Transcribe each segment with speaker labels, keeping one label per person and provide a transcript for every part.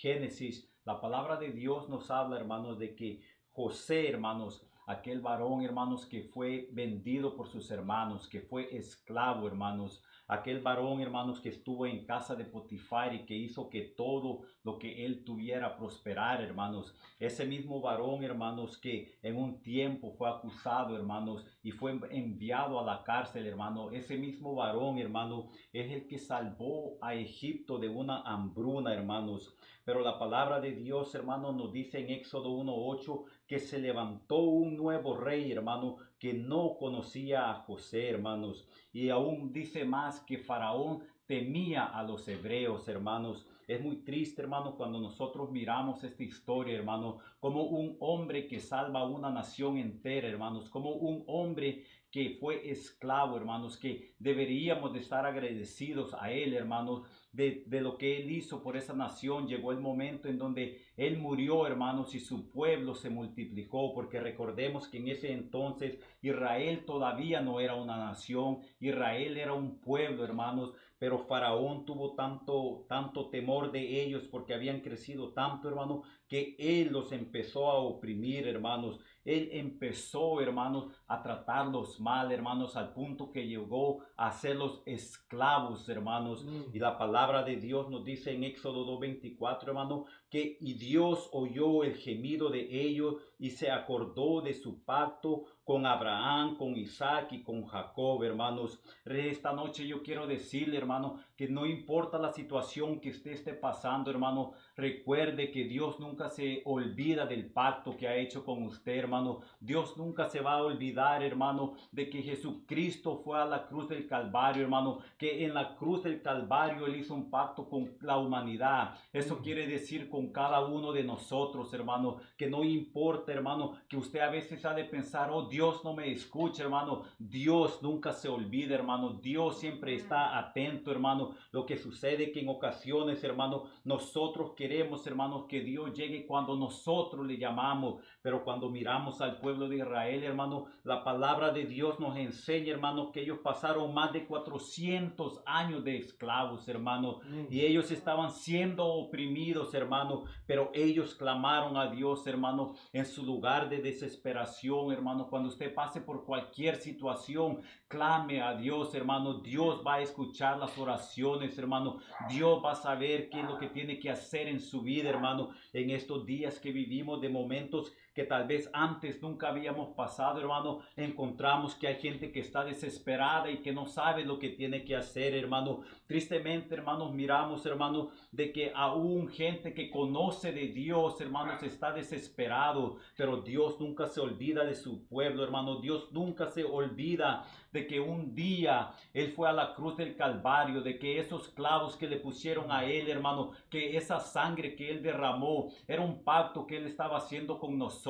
Speaker 1: Génesis, la palabra de Dios nos habla, hermanos, de que José, hermanos, aquel varón, hermanos, que fue vendido por sus hermanos, que fue esclavo, hermanos, aquel varón, hermanos, que estuvo en casa de Potifar y que hizo que todo lo que él tuviera prosperar, hermanos. Ese mismo varón, hermanos, que en un tiempo fue acusado, hermanos, y fue enviado a la cárcel, hermano. Ese mismo varón, hermano, es el que salvó a Egipto de una hambruna, hermanos. Pero la palabra de Dios, hermano, nos dice en Éxodo 1:8 que se levantó un nuevo rey, hermano, que no conocía a José, hermanos. Y aún dice más que Faraón temía a los hebreos, hermanos. Es muy triste, hermano, cuando nosotros miramos esta historia, hermano, como un hombre que salva a una nación entera, hermanos, como un hombre que fue esclavo, hermanos, que deberíamos de estar agradecidos a él, hermanos, de lo que él hizo por esa nación. Llegó el momento en donde él murió, hermanos, y su pueblo se multiplicó, porque recordemos que en ese entonces Israel todavía no era una nación, Israel era un pueblo, hermanos, pero Faraón tuvo tanto temor de ellos porque habían crecido tanto, hermano, que él los empezó a oprimir, hermanos. Él empezó, hermanos, a tratarlos mal, hermanos, al punto que llegó a hacerlos esclavos, hermanos. Y la palabra de Dios nos dice en Éxodo 2:24, hermano, que y Dios oyó el gemido de ellos y se acordó de su pacto con Abraham, con Isaac y con Jacob, hermanos. Esta noche yo quiero decirle, hermano, que no importa la situación que usted esté pasando, hermano, recuerde que Dios nunca se olvida del pacto que ha hecho con usted, hermano. Dios nunca se va a olvidar, hermano, de que Jesucristo fue a la cruz del Calvario, hermano, que en la cruz del Calvario Él hizo un pacto con la humanidad. Eso quiere decir con cada uno de nosotros, hermano, que no importa, hermano, que usted a veces ha de pensar, oh, Dios no me escucha, hermano. Dios nunca se olvida, hermano. Dios siempre está atento, hermano. Lo que sucede es que en ocasiones, hermano, nosotros queremos, hermanos, que Dios llegue cuando nosotros le llamamos, pero cuando miramos al pueblo de Israel, hermano, la palabra de Dios nos enseña, hermanos, que ellos pasaron más de 400 años de esclavos, hermano, y ellos estaban siendo oprimidos, hermano, pero ellos clamaron a Dios, hermano, en su lugar de desesperación, hermano. Cuando usted pase por cualquier situación, clame a Dios, hermano. Dios va a escuchar las oraciones, hermano. Dios va a saber qué es lo que tiene que hacer en su vida, hermano, en estos días que vivimos, de momentos que tal vez antes nunca habíamos pasado, hermano. Encontramos que hay gente que está desesperada y que no sabe lo que tiene que hacer, hermano. Tristemente, hermanos, miramos, hermano, de que aún gente que conoce de Dios, hermanos, está desesperado, pero Dios nunca se olvida de su pueblo, hermano. Dios nunca se olvida de que un día Él fue a la cruz del Calvario, de que esos clavos que le pusieron a Él, hermano, que esa sangre que Él derramó, era un pacto que Él estaba haciendo con nosotros.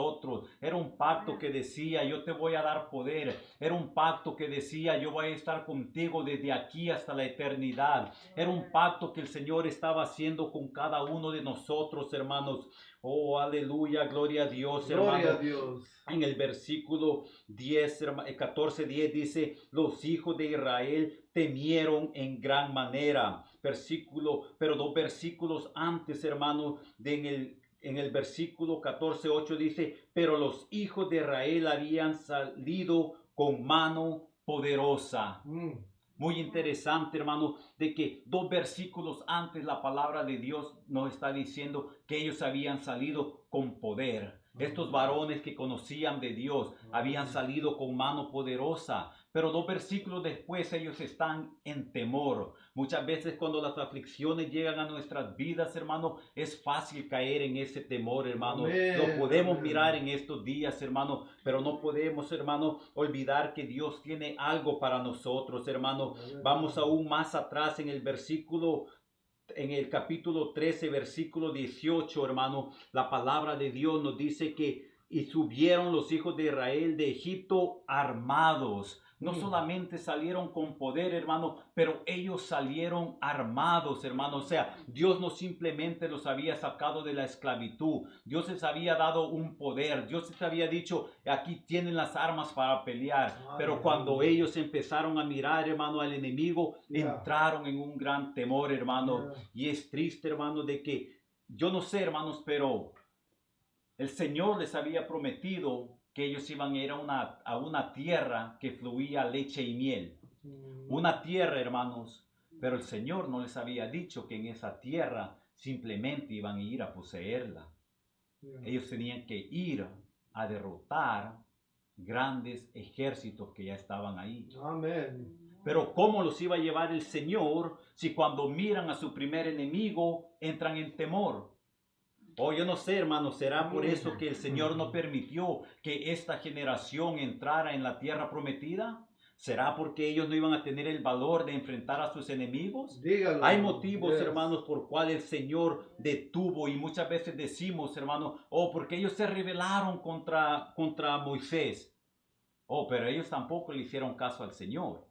Speaker 1: Era un pacto que decía, yo te voy a dar poder. Era un pacto que decía, yo voy a estar contigo desde aquí hasta la eternidad. Era un pacto que el Señor estaba haciendo con cada uno de nosotros, hermanos. Oh, aleluya, gloria a Dios, hermano.
Speaker 2: Gloria a Dios.
Speaker 1: En el versículo 14:10 dice, los hijos de Israel temieron en gran manera. Pero 2 versículos antes, hermano, en el versículo 14:8 dice, pero los hijos de Israel habían salido con mano poderosa. Muy interesante, hermano, de que 2 versículos antes la palabra de Dios nos está diciendo que ellos habían salido con poder. Estos varones que conocían de Dios habían salido con mano poderosa, pero 2 versículos después ellos están en temor. Muchas veces cuando las aflicciones llegan a nuestras vidas, hermano, es fácil caer en ese temor, hermano. Lo podemos mirar en estos días, hermano, pero no podemos, hermano, olvidar que Dios tiene algo para nosotros, hermano. Vamos aún más atrás en el capítulo 13, versículo 18, hermano, la palabra de Dios nos dice que y subieron los hijos de Israel de Egipto armados. No solamente salieron con poder, hermano, pero ellos salieron armados, hermano. O sea, Dios no simplemente los había sacado de la esclavitud. Dios les había dado un poder. Dios les había dicho, aquí tienen las armas para pelear. Pero cuando ellos empezaron a mirar, hermano, al enemigo, entraron en un gran temor, hermano. Y es triste, hermano, de que yo no sé, hermanos, pero el Señor les había prometido que ellos iban a ir a una tierra que fluía leche y miel. Una tierra, hermanos, pero el Señor no les había dicho que en esa tierra simplemente iban a ir a poseerla. Ellos tenían que ir a derrotar grandes ejércitos que ya estaban ahí.
Speaker 2: Amén.
Speaker 1: Pero ¿cómo los iba a llevar el Señor si cuando miran a su primer enemigo entran en temor? Oh, yo no sé, hermanos, será por eso que el Señor no permitió que esta generación entrara en la tierra prometida. ¿Será porque ellos no iban a tener el valor de enfrentar a sus enemigos?
Speaker 2: Dígalo.
Speaker 1: Hay motivos,
Speaker 2: Yes.
Speaker 1: hermanos, por cuales el Señor detuvo, y muchas veces decimos, hermano, oh, porque ellos se rebelaron contra Moisés. Oh, pero ellos tampoco le hicieron caso al Señor.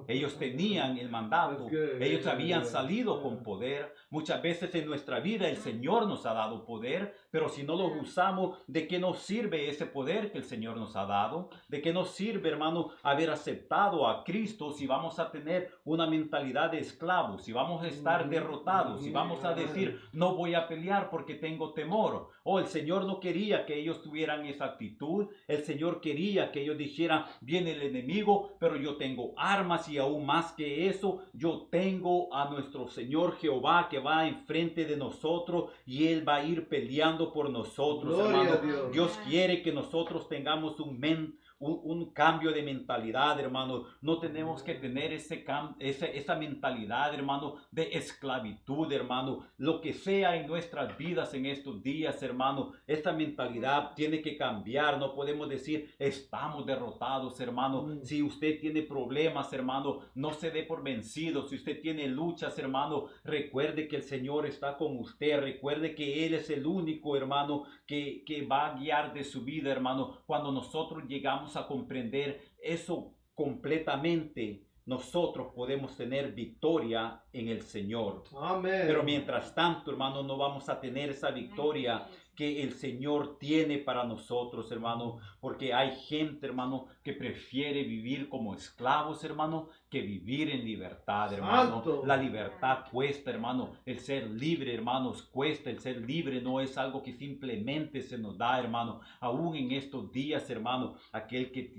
Speaker 1: Ellos tenían el mandato, ellos habían salido con poder. Muchas veces en nuestra vida el Señor nos ha dado poder, pero si no lo usamos, ¿de qué nos sirve ese poder que el Señor nos ha dado? ¿De qué nos sirve, hermano, haber aceptado a Cristo si vamos a tener una mentalidad de esclavos, si vamos a estar derrotados, si vamos a decir, no voy a pelear porque tengo temor? Oh, el Señor no quería que ellos tuvieran esa actitud. El Señor quería que ellos dijeran, viene el enemigo, pero yo tengo armas, y aún más que eso, yo tengo a nuestro Señor Jehová que va enfrente de nosotros y Él va a ir peleando por nosotros,
Speaker 2: Gloria
Speaker 1: hermano.
Speaker 2: a Dios.
Speaker 1: Dios quiere que nosotros tengamos un cambio de mentalidad, hermano. No tenemos que tener esa mentalidad, hermano, de esclavitud, hermano. Lo que sea en nuestras vidas en estos días, hermano, esta mentalidad tiene que cambiar. No podemos decir, estamos derrotados, hermano. Si usted tiene problemas, hermano, no se dé por vencido. Si usted tiene luchas, hermano, recuerde que el Señor está con usted. Recuerde que Él es el único, hermano, que va a guiar de su vida, hermano. Cuando nosotros llegamos a comprender eso completamente, nosotros podemos tener victoria en el Señor.
Speaker 2: Amén.
Speaker 1: Pero mientras tanto, hermano, no vamos a tener esa victoria que el Señor tiene para nosotros, hermano, porque hay gente, hermano, que prefiere vivir como esclavos, hermano, que vivir en libertad, hermano.
Speaker 2: Santo.
Speaker 1: La libertad cuesta, hermano. El ser libre, hermanos, cuesta. El ser libre no es algo que simplemente se nos da, hermano. Aún en estos días, hermano, aquel que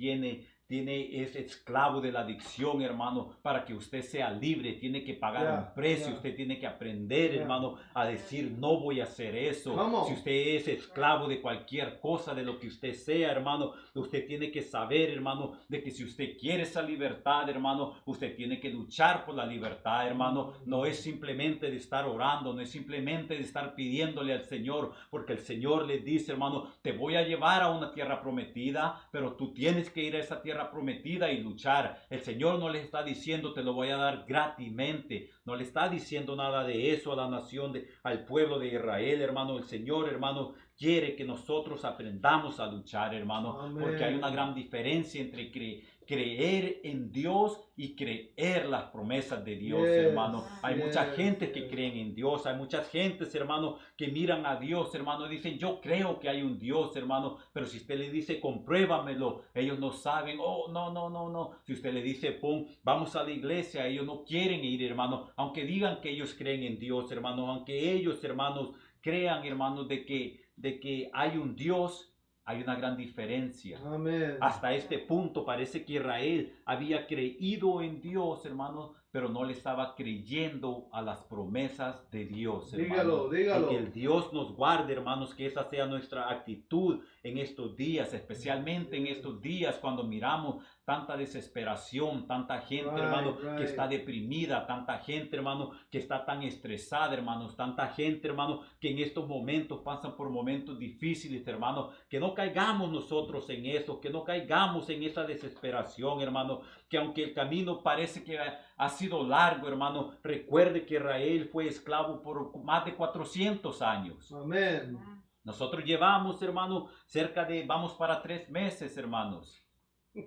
Speaker 1: es esclavo de la adicción, hermano. Para que usted sea libre, tiene que pagar un precio. Usted tiene que aprender, hermano, a decir, no voy a hacer eso. Si usted es esclavo de cualquier cosa, de lo que usted sea, hermano, usted tiene que saber, hermano, de que si usted quiere esa libertad, hermano, usted tiene que luchar por la libertad, hermano. No es simplemente de estar orando, no es simplemente de estar pidiéndole al Señor, porque el Señor le dice, hermano, te voy a llevar a una tierra prometida, pero tú tienes que ir a esa tierra prometida y luchar. El Señor no le está diciendo, te lo voy a dar gratismente. No le está diciendo nada de eso a la nación, al pueblo de Israel, hermano. El Señor, hermano, quiere que nosotros aprendamos a luchar, hermano.
Speaker 2: Amén.
Speaker 1: Porque hay una gran diferencia entre creer en Dios y creer las promesas de Dios, hermano. Hay mucha gente que creen en Dios. Hay muchas gentes, hermano, que miran a Dios, hermano, y dicen, yo creo que hay un Dios, hermano. Pero si usted le dice, compruébamelo, ellos no saben. Oh, no, no, no, no. Si usted le dice, vamos a la iglesia, ellos no quieren ir, hermano. Aunque digan que ellos creen en Dios, hermano. Aunque ellos, hermanos, crean, hermanos, de que hay un Dios, hay una gran diferencia.
Speaker 2: Amén.
Speaker 1: Hasta este punto parece que Israel había creído en Dios, hermano, pero no le estaba creyendo a las promesas de Dios, hermano.
Speaker 2: Dígalo.
Speaker 1: Y que el Dios nos guarde, hermanos, que esa sea nuestra actitud en estos días, especialmente en estos días cuando miramos tanta desesperación, tanta gente, hermano, que está deprimida, tanta gente, hermano, que está tan estresada, hermanos, tanta gente, hermano, que en estos momentos pasan por momentos difíciles, hermano, que no caigamos nosotros en eso, que no caigamos en esa desesperación, hermano, que aunque el camino parece que ha sido largo, hermano, recuerde que Israel fue esclavo por más de 400 años.
Speaker 2: Amén.
Speaker 1: Nosotros llevamos, hermano, vamos para 3 meses, hermanos,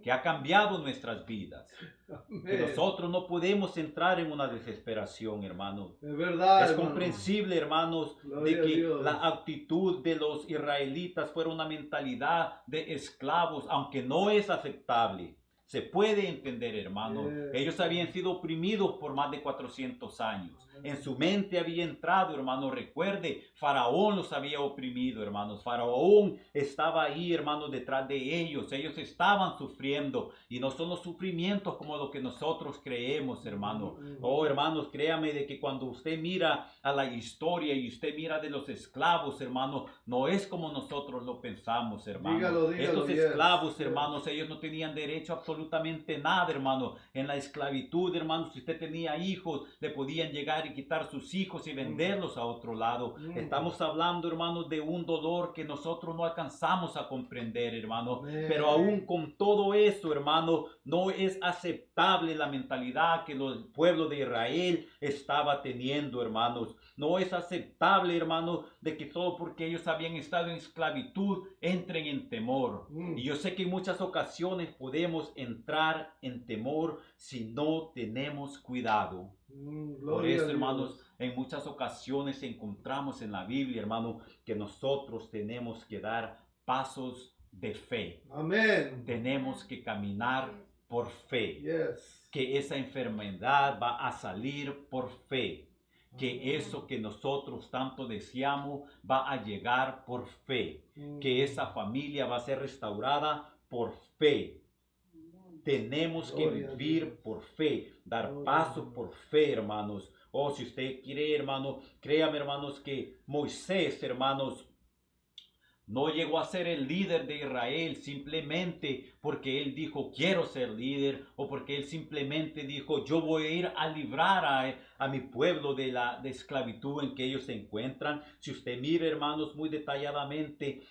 Speaker 1: que ha cambiado nuestras vidas.
Speaker 2: Amén.
Speaker 1: Que nosotros no podemos entrar en una desesperación, hermano.
Speaker 2: Es verdad,
Speaker 1: Es
Speaker 2: hermano.
Speaker 1: comprensible, hermanos,
Speaker 2: Gloria
Speaker 1: de
Speaker 2: a
Speaker 1: que
Speaker 2: Dios.
Speaker 1: la actitud de los israelitas fuera una mentalidad de esclavos, aunque no es aceptable. Se puede entender, hermano.
Speaker 2: Yes.
Speaker 1: Ellos habían sido oprimidos por más de 400 años. En su mente había entrado, hermano. Recuerde, Faraón los había oprimido, hermanos. Faraón estaba ahí, hermanos, detrás de ellos. Ellos estaban sufriendo y no son los sufrimientos como lo que nosotros creemos, hermano. Oh, hermanos, créame de que cuando usted mira a la historia y usted mira de los esclavos, hermano, no es como nosotros lo pensamos, hermano.
Speaker 2: Dígalo,
Speaker 1: Estos
Speaker 2: yes,
Speaker 1: esclavos,
Speaker 2: yes.
Speaker 1: hermanos, ellos no tenían derecho a absolutamente nada, hermano. En la esclavitud, hermano, si usted tenía hijos, le podían llegar y quitar sus hijos y venderlos a otro lado. Estamos hablando, hermanos, de un dolor que nosotros no alcanzamos a comprender, hermano. Pero aún con todo eso, hermano, no es aceptable la mentalidad que el pueblo de Israel estaba teniendo, hermanos. No es aceptable, hermano, de que solo porque ellos habían estado en esclavitud entren en temor. Y yo sé que en muchas ocasiones podemos entrar en temor si no tenemos cuidado. Por eso, hermanos, en muchas ocasiones encontramos en la Biblia, hermano, que nosotros tenemos que dar pasos de fe.
Speaker 2: Amén.
Speaker 1: Tenemos que caminar por fe.
Speaker 2: Yes.
Speaker 1: Que esa enfermedad va a salir por fe. Que eso que nosotros tanto deseamos va a llegar por fe. Que esa familia va a ser restaurada por fe. Tenemos que vivir por fe, dar pasos por fe, hermanos. Oh, si usted quiere, hermano, créame, hermanos, que Moisés, hermanos, no llegó a ser el líder de Israel simplemente porque él dijo quiero ser líder o porque él simplemente dijo yo voy a ir a librar a mi pueblo de la esclavitud en que ellos se encuentran. Si usted mira, hermanos, muy detalladamente,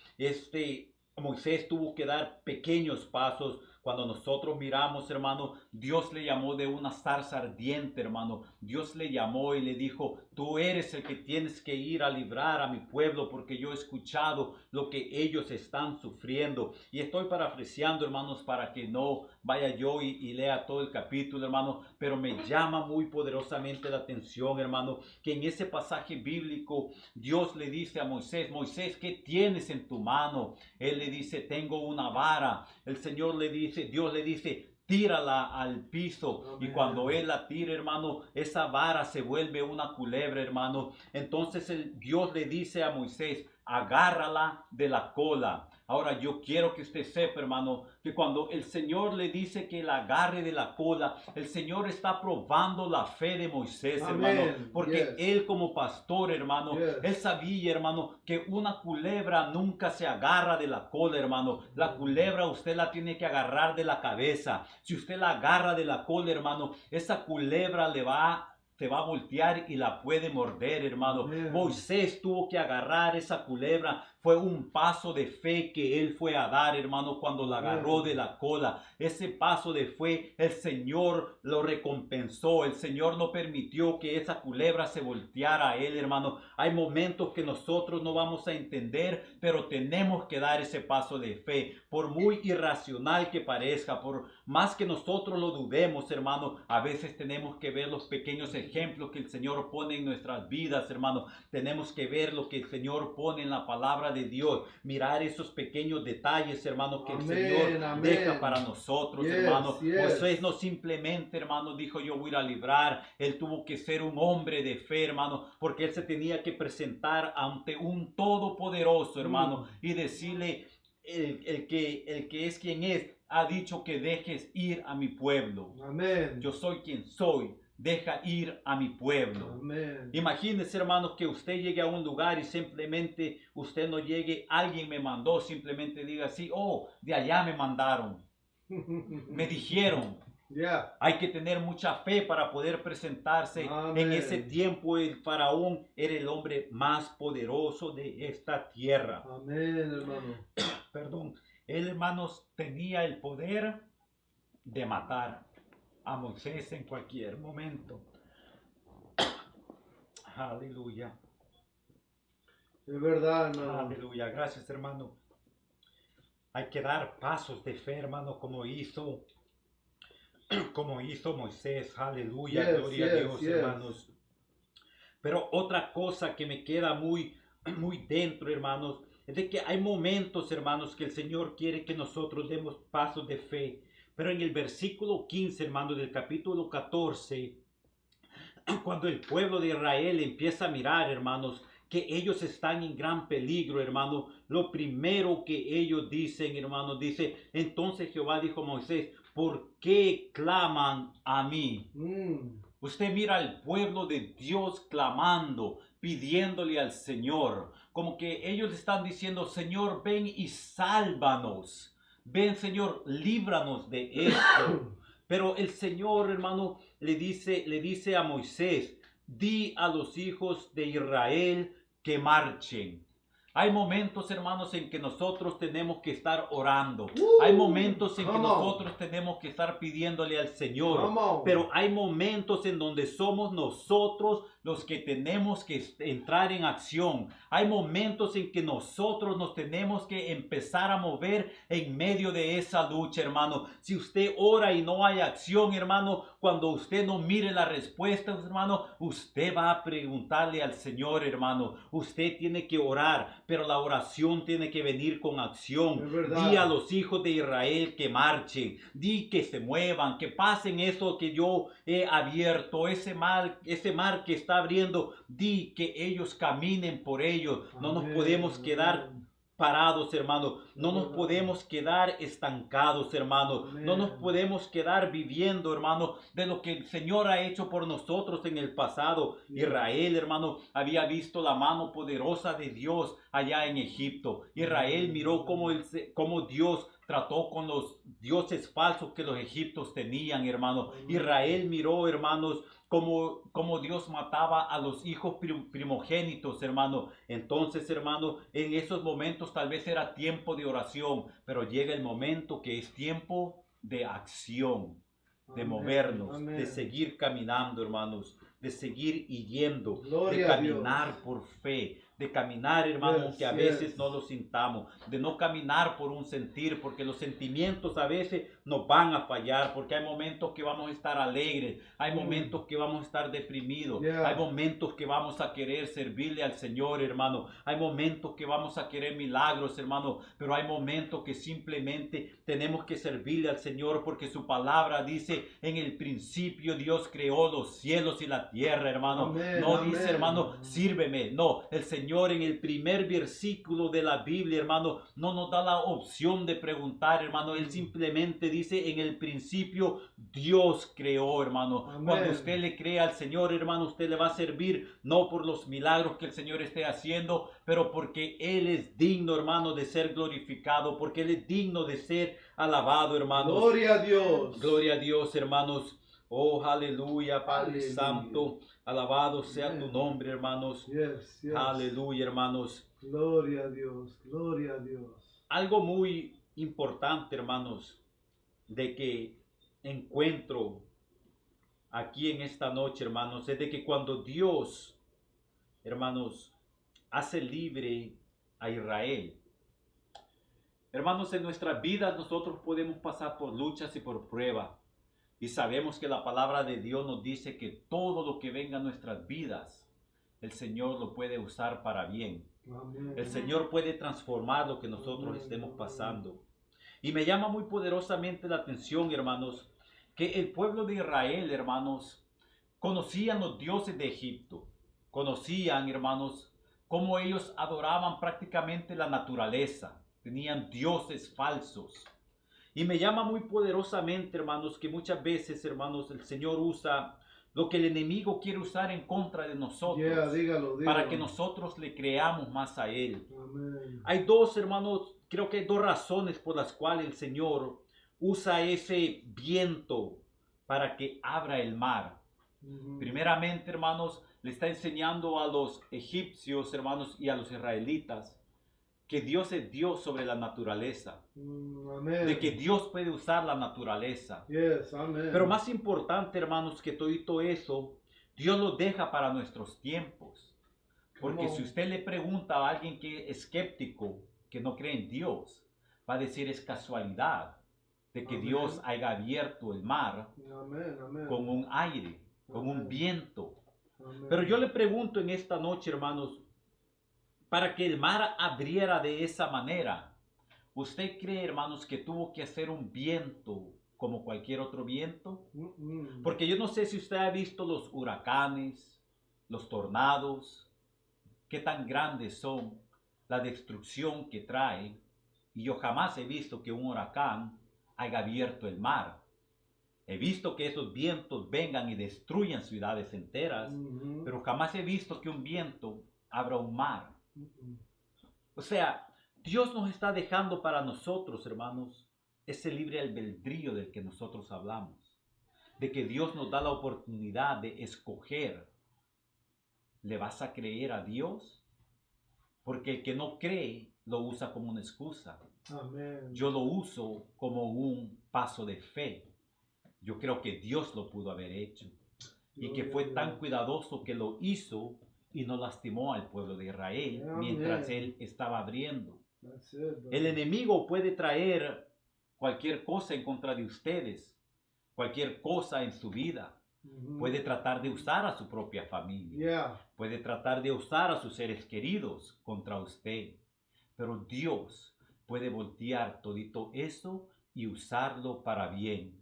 Speaker 1: Moisés tuvo que dar pequeños pasos. Cuando nosotros miramos, hermano, Dios le llamó de una zarza ardiente, hermano. Dios le llamó y le dijo, tú eres el que tienes que ir a librar a mi pueblo porque yo he escuchado lo que ellos están sufriendo. Y estoy parafraseando, hermanos, para que no vaya yo y lea todo el capítulo, hermano, pero me llama muy poderosamente la atención, hermano, que en ese pasaje bíblico Dios le dice a Moisés, Moisés, ¿qué tienes en tu mano? Él le dice, tengo una vara. El Señor le dice, Dios le dice, tírala al piso. Y cuando él la tira, hermano, esa vara se vuelve una culebra, hermano. Entonces Dios le dice a Moisés, agárrala de la cola. Ahora yo quiero que usted sepa, hermano, que cuando el Señor le dice que la agarre de la cola, el Señor está probando la fe de Moisés, hermano, porque él como pastor, hermano, él sabía, hermano, que una culebra nunca se agarra de la cola, hermano. La culebra usted la tiene que agarrar de la cabeza. Si usted la agarra de la cola, hermano, esa culebra te va a voltear y la puede morder, hermano. Moisés tuvo que agarrar esa culebra. Fue un paso de fe que él fue a dar, hermano, cuando la agarró de la cola. Ese paso de fe, el Señor lo recompensó. El Señor no permitió que esa culebra se volteara a él, hermano. Hay momentos que nosotros no vamos a entender, pero tenemos que dar ese paso de fe. Por muy irracional que parezca, por más que nosotros lo dudemos, hermano, a veces tenemos que ver los pequeños ejemplos que el Señor pone en nuestras vidas, hermano. Tenemos que ver lo que el Señor pone en la palabra de Dios, mirar esos pequeños detalles, hermano, que el Señor deja para nosotros, hermano. Moisés no simplemente, hermano, dijo yo voy a librar. Él tuvo que ser un hombre de fe, hermano, porque él se tenía que presentar ante un todopoderoso, hermano, y decirle, el que es quien es, ha dicho que dejes ir a mi pueblo.
Speaker 2: Amén.
Speaker 1: Yo soy quien soy. Deja ir a mi pueblo.
Speaker 2: Amén.
Speaker 1: Imagínese, hermanos, que usted llegue a un lugar y simplemente usted no llegue, alguien me mandó, simplemente diga así, oh, de allá me mandaron, me dijeron. Hay que tener mucha fe para poder presentarse.
Speaker 2: Amén.
Speaker 1: En ese tiempo el faraón era el hombre más poderoso de esta tierra.
Speaker 2: Amén, hermano.
Speaker 1: Perdón. Él, hermanos, tenía el poder de matar a Moisés en cualquier momento. Aleluya.
Speaker 2: Es verdad, hermano.
Speaker 1: Aleluya. Gracias, hermano. Hay que dar pasos de fe, hermano, como hizo Moisés. Aleluya. Gloria a Dios, hermanos. Pero otra cosa que me queda muy dentro, hermanos, es de que hay momentos, hermanos, que el Señor quiere que nosotros demos pasos de fe. Pero en el versículo 15, hermanos, del capítulo 14, cuando el pueblo de Israel empieza a mirar, hermanos, que ellos están en gran peligro, hermano, lo primero que ellos dicen, hermano, dice, entonces Jehová dijo a Moisés, ¿por qué claman a mí? Usted mira al pueblo de Dios clamando, pidiéndole al Señor, como que ellos están diciendo, Señor, ven y sálvanos. Ven, Señor, líbranos de esto. Pero el Señor, hermano, le dice a Moisés, di a los hijos de Israel que marchen. Hay momentos, hermanos, en que nosotros tenemos que estar orando. Hay momentos en que nosotros tenemos que estar pidiéndole al Señor. Pero hay momentos en donde somos nosotros los que tenemos que entrar en acción. Hay momentos en que nosotros nos tenemos que empezar a mover en medio de esa lucha, hermano. Si usted ora y no hay acción, hermano, cuando usted no mire las respuestas, hermano, usted va a preguntarle al Señor, hermano. Usted tiene que orar, pero la oración tiene que venir con acción. Di a los hijos de Israel que marchen, di que se muevan, que pasen eso que yo he abierto, ese mar que está abriendo, di que ellos caminen por ellos. No nos podemos quedar parados, hermano. No nos podemos quedar estancados, hermano. No nos podemos quedar viviendo, hermano, de lo que el Señor ha hecho por nosotros en el pasado. Israel, hermano, había visto la mano poderosa de Dios allá en Egipto. Israel miró cómo Dios trató con los dioses falsos que los egipcios tenían, hermano. Israel miró, hermanos, como Dios mataba a los hijos primogénitos, hermano. Entonces, hermano, en esos momentos tal vez era tiempo de oración, pero llega el momento que es tiempo de acción, de movernos, de seguir caminando, hermanos, de seguir yendo, de caminar por fe, de caminar, hermano, que a veces no lo sintamos, de no caminar por un sentir, porque los sentimientos a veces nos van a fallar, porque hay momentos que vamos a estar alegres, hay momentos que vamos a estar deprimidos, hay momentos que vamos a querer servirle al Señor, hermano, hay momentos que vamos a querer milagros, hermano, pero hay momentos que simplemente tenemos que servirle al Señor, porque su palabra dice, en el principio Dios creó los cielos y la tierra, hermano. No dice, hermano, sírveme, no, el Señor en el primer versículo de la Biblia, hermano, no nos da la opción de preguntar, hermano. Él simplemente dice, en el principio Dios creó, hermano. Cuando usted le cree al Señor, hermano, usted le va a servir no por los milagros que el Señor esté haciendo, pero porque Él es digno, hermano, de ser glorificado, porque Él es digno de ser alabado, hermanos.
Speaker 2: Gloria a Dios.
Speaker 1: Gloria a Dios, hermanos. Oh, aleluya, Padre Santo. Alabado sea tu nombre, hermanos. Aleluya, hermanos.
Speaker 2: Gloria a Dios, gloria a Dios.
Speaker 1: Algo muy importante, hermanos, de que encuentro aquí en esta noche, hermanos, es de que cuando Dios, hermanos, hace libre a Israel, hermanos, en nuestras vidas nosotros podemos pasar por luchas y por pruebas. Y sabemos que la palabra de Dios nos dice que todo lo que venga a nuestras vidas, el Señor lo puede usar para bien. Amén. El Señor puede transformar lo que nosotros estemos pasando. Y me llama muy poderosamente la atención, hermanos, que el pueblo de Israel, hermanos, conocían los dioses de Egipto. Conocían, hermanos, cómo ellos adoraban prácticamente la naturaleza. Tenían dioses falsos. Y me llama muy poderosamente, hermanos, que muchas veces, hermanos, el Señor usa lo que el enemigo quiere usar en contra de nosotros,
Speaker 2: dígalo.
Speaker 1: para que nosotros le creamos más a Él.
Speaker 2: Amén.
Speaker 1: Hay dos, hermanos, creo que hay dos razones por las cuales el Señor usa ese viento para que abra el mar. Primeramente, hermanos, le está enseñando a los egipcios, hermanos, y a los israelitas que Dios es Dios sobre la naturaleza.
Speaker 2: Amén.
Speaker 1: De que Dios puede usar la naturaleza.
Speaker 2: Amén.
Speaker 1: Pero más importante, hermanos, que todo eso, Dios lo deja para nuestros tiempos. Porque si usted le pregunta a alguien que es escéptico, que no cree en Dios, va a decir es casualidad de que Dios haya abierto el mar con un aire, con un viento. Pero yo le pregunto en esta noche, hermanos, para que el mar abriera de esa manera, ¿usted cree, hermanos, que tuvo que hacer un viento como cualquier otro viento?
Speaker 2: Mm-mm.
Speaker 1: Porque yo no sé si usted ha visto los huracanes, los tornados, qué tan grandes son, la destrucción que traen. Y yo jamás he visto que un huracán haya abierto el mar. He visto que esos vientos vengan y destruyan ciudades enteras,
Speaker 2: Mhm.
Speaker 1: pero jamás he visto que un viento abra un mar.
Speaker 2: Mm-mm.
Speaker 1: O sea, Dios nos está dejando para nosotros, hermanos, ese libre albedrío del que nosotros hablamos. De que Dios nos da la oportunidad de escoger. ¿Le vas a creer a Dios? Porque el que no cree lo usa como una excusa.
Speaker 2: Amén.
Speaker 1: Yo lo uso como un paso de fe. Yo creo que Dios lo pudo haber hecho. Y que
Speaker 2: Gloria
Speaker 1: fue
Speaker 2: a
Speaker 1: tan
Speaker 2: Dios.
Speaker 1: cuidadoso que lo hizo y no lastimó al pueblo de Israel
Speaker 2: Amén.
Speaker 1: mientras él estaba abriendo.
Speaker 2: That's it, brother.
Speaker 1: El enemigo puede traer cualquier cosa en contra de ustedes, cualquier cosa en su vida.
Speaker 2: Mhm.
Speaker 1: Puede tratar de usar a su propia familia.
Speaker 2: Yeah.
Speaker 1: Puede tratar de usar a sus seres queridos contra usted. Pero Dios puede voltear todito eso y usarlo para bien.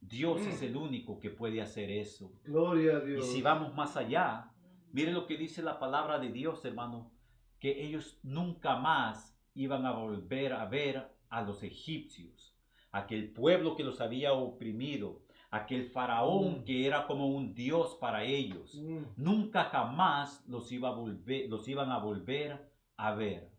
Speaker 1: Dios es el único que puede hacer eso.
Speaker 2: Gloria a
Speaker 1: Y
Speaker 2: Dios.
Speaker 1: si vamos más allá, mire lo que dice la palabra de Dios, hermano, que ellos nunca más iban a volver a ver a los egipcios, aquel pueblo que los había oprimido, aquel faraón que era como un dios para ellos.
Speaker 2: Mm.
Speaker 1: Nunca jamás los iban a volver a ver.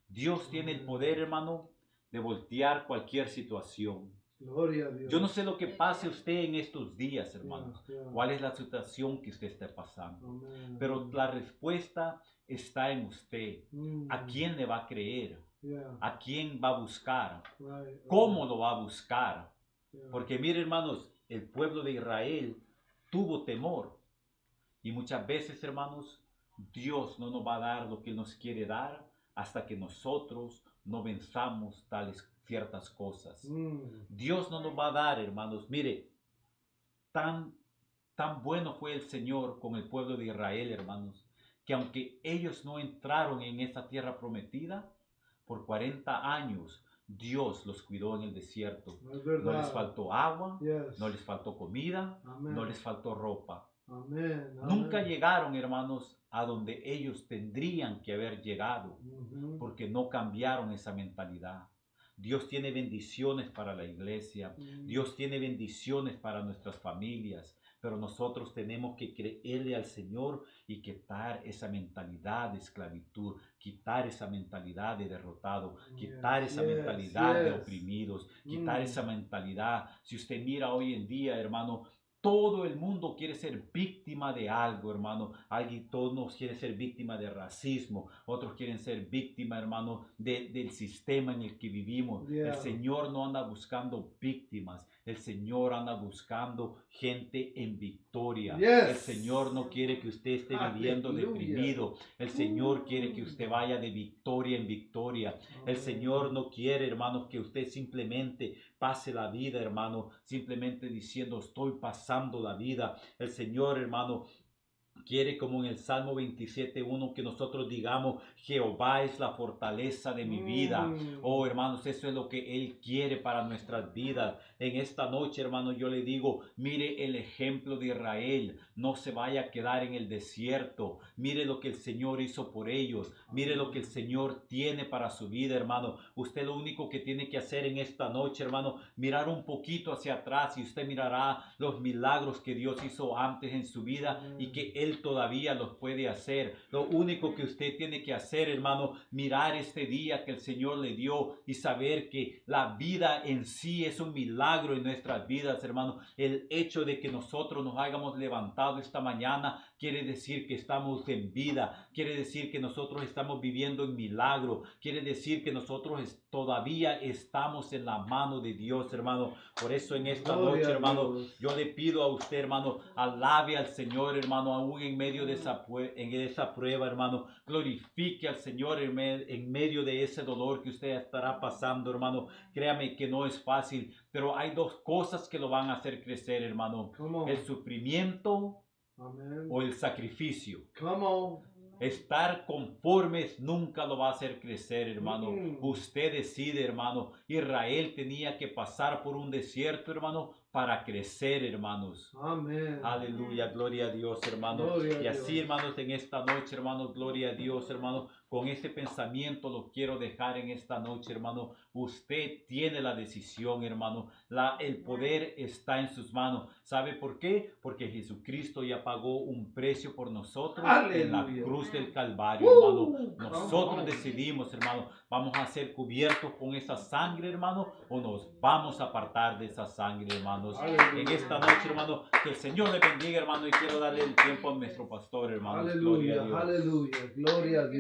Speaker 1: Dios tiene el poder, hermano, de voltear cualquier situación.
Speaker 2: Gloria a Dios.
Speaker 1: Yo no sé lo que pase usted en estos días, hermanos.
Speaker 2: Yeah, yeah.
Speaker 1: ¿Cuál es la situación que usted está pasando?
Speaker 2: Amén.
Speaker 1: Pero la respuesta está en usted.
Speaker 2: Mm.
Speaker 1: ¿A quién le va a creer?
Speaker 2: Yeah.
Speaker 1: ¿A quién va a buscar?
Speaker 2: Right.
Speaker 1: ¿Cómo lo va a buscar?
Speaker 2: Yeah.
Speaker 1: Porque mire, hermanos, el pueblo de Israel tuvo temor. Y muchas veces, hermanos, Dios no nos va a dar lo que Él nos quiere dar hasta que nosotros no venzamos tales ciertas cosas.
Speaker 2: Mm.
Speaker 1: Dios no nos va a dar, hermanos. Mire, tan bueno fue el Señor con el pueblo de Israel, hermanos, que aunque ellos no entraron en esa tierra prometida, por 40 años Dios los cuidó en el desierto.
Speaker 2: Es verdad.
Speaker 1: No les faltó agua,
Speaker 2: Yes.
Speaker 1: no les faltó comida,
Speaker 2: Amén.
Speaker 1: no les faltó ropa.
Speaker 2: Amén.
Speaker 1: Nunca
Speaker 2: Amén.
Speaker 1: llegaron, hermanos, a donde ellos tendrían que haber llegado,
Speaker 2: Mhm.
Speaker 1: porque no cambiaron esa mentalidad. Dios tiene bendiciones para la iglesia, Dios tiene bendiciones para nuestras familias, pero nosotros tenemos que creerle al Señor y quitar esa mentalidad de esclavitud, quitar esa mentalidad de derrotado, quitar esa mentalidad de oprimidos, quitar esa mentalidad. Si usted mira hoy en día, hermano, todo el mundo quiere ser víctima de algo, hermano. Todos quieren ser víctima de racismo. Otros quieren ser víctima, hermano, del sistema en el que vivimos.
Speaker 2: Yeah.
Speaker 1: El Señor no anda buscando víctimas. El Señor anda buscando gente en victoria.
Speaker 2: Yes.
Speaker 1: El Señor no quiere que usted esté viviendo
Speaker 2: Aleluya.
Speaker 1: deprimido. El Señor quiere que usted vaya de victoria en victoria. El Señor no quiere, hermanos, que usted simplemente pase la vida, hermano, simplemente diciendo estoy pasando la vida. El Señor, hermano, quiere, como en el Salmo 27:1, que nosotros digamos Jehová es la fortaleza de mi vida. Oh, hermanos, eso es lo que Él quiere para nuestras vidas. En esta noche, hermano, yo le digo, mire el ejemplo de Israel. No se vaya a quedar en el desierto. Mire lo que el Señor hizo por ellos. Mire lo que el Señor tiene para su vida, hermano. Usted lo único que tiene que hacer en esta noche, hermano, mirar un poquito hacia atrás y usted mirará los milagros que Dios hizo antes en su vida y que Él todavía los puede hacer. Lo único que usted tiene que hacer, hermano, mirar este día que el Señor le dio y saber que la vida en sí es un milagro en nuestras vidas, hermano. El hecho de que nosotros nos hayamos levantado esta mañana quiere decir que estamos en vida, quiere decir que nosotros estamos viviendo en milagro, quiere decir que nosotros todavía estamos en la mano de Dios, hermano. Por eso en esta noche, hermano, yo le pido a usted, hermano, alabe al Señor, hermano, aún en medio de esa prueba, hermano. Glorifique al Señor en medio de ese dolor que usted estará pasando, hermano. Créame que no es fácil, pero hay dos cosas que lo van a hacer crecer, hermano. El sufrimiento
Speaker 2: Amen.
Speaker 1: o el sacrificio.
Speaker 2: Come on.
Speaker 1: Estar conformes nunca lo va a hacer crecer, hermano. Usted decide, hermano. Israel tenía que pasar por un desierto, hermano, para crecer, hermanos.
Speaker 2: Amén.
Speaker 1: Aleluya, gloria a Dios, hermano.
Speaker 2: Gloria a
Speaker 1: Y así,
Speaker 2: Dios.
Speaker 1: hermanos, en esta noche, hermanos, gloria a Dios, hermano. Con este pensamiento lo quiero dejar en esta noche, hermano. Usted tiene la decisión, hermano. El poder está en sus manos. ¿Sabe por qué? Porque Jesucristo ya pagó un precio por nosotros en la
Speaker 2: Aleluya.
Speaker 1: cruz del Calvario, hermano. Nosotros
Speaker 2: Come on.
Speaker 1: decidimos, hermano, vamos a ser cubiertos con esa sangre, hermano, o nos vamos a apartar de esa sangre, hermanos.
Speaker 2: Aleluya.
Speaker 1: En esta noche, hermano, que el Señor le bendiga, hermano, y quiero darle el tiempo a nuestro pastor, hermano. Gloria a
Speaker 2: Aleluya.
Speaker 1: Dios.
Speaker 2: Aleluya. Gloria a Dios.